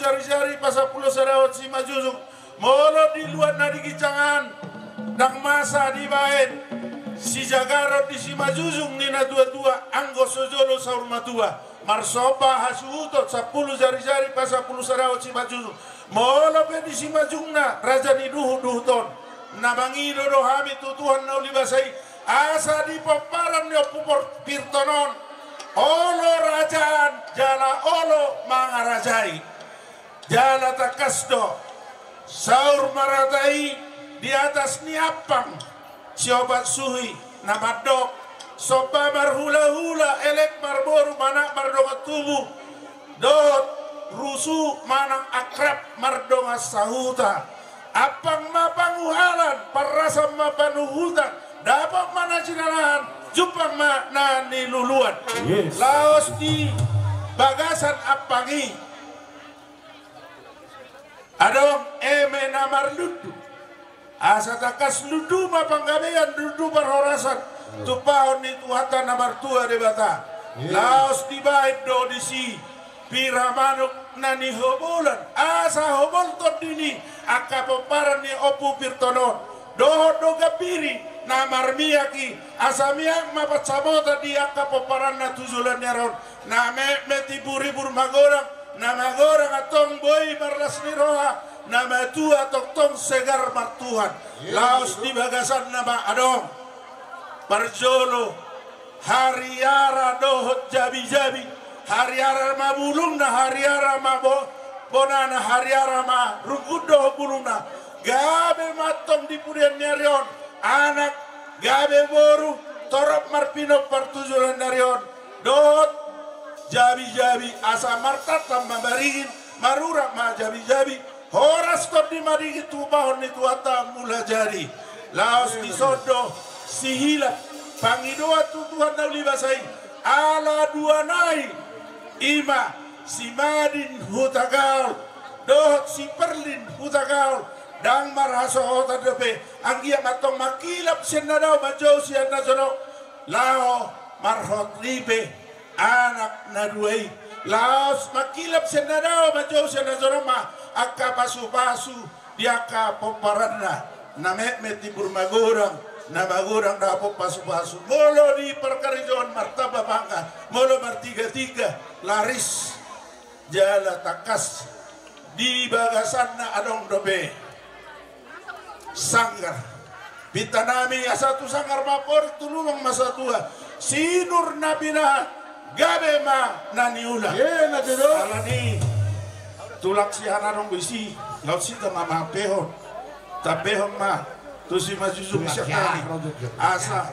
jari-jari pasapuluh sarawat si majusuk molo di luar nadi kicangan dang masa di bain si jagarot di si majusuk nina dua-dua anggo sojolo saur matua marsopa hasuutot 10 jari-jari pasapuluh sarawat si majusuk molo pe di si majungna raja ni duhu-duhuton nabangi dodo hamid tutuhan nauli basai asa di paparan yo pupor pirtonon olo rajaan jala olo mangarajai jala takasdo saur maratai di atas niapang siobat suhi namadok sopa marhula-hula elek marboru manak mardonga tubuh dot rusu manang akrab mardonga sahuta apang mapanguhalan parasam mapanuhutan dapat mana cinalahan jupang mana niluluan laos di bagasan apangi adong eme namar ludu asa takas ludu mapanggabean ludu berhorasan tupahon itu hata namar tua debata laos di bait do disi piramanuk nani hobolan asa hobol tot dini akapoparan ni opu pirtonon doho do gapiri namar miyaki asamiak mapat sabota di akapoparan na tujulan nyaron na meti buri-bur magorang na magorang atong boy marlas ni roha na matua tong segar martuhan laos di bagasan nama adong parjolo hariara dohot jabi-jabi hariara mabulung na hariara mabo bonana hariara ma rugudo bulung na gabe matong di purian nyarion anak gabe boru torop marpino partujulan narion dot jabi-jabi asa martat tambah baringin marurak ma jabi-jabi horas tot di marigi tubahon itu ata mula jari laos di sodo sihila pangidoa tutuhan nauli basai ala dua nai ima si madin hutagaul dohot si perlin hutagaul dang marhaso hota depe anggia matong makilap senadau majau sian nasono lao marhot libe anak naduei laos makilap senadau majau sian nasono ma akka pasu-pasu diaka poparanna namek meti burmagorang namagorang dapo pasu-pasu molo di perkarijon martaba bangka molo martiga-tiga laris jala takas di bagasan na adong dobe sanggar bitanami asatu sanggar mapor tulungang masatua sinur nabina gabe ma naniula alani tulak si hanarong bisi laut si tamama pehon tapehon ma tu si majusuk siya asa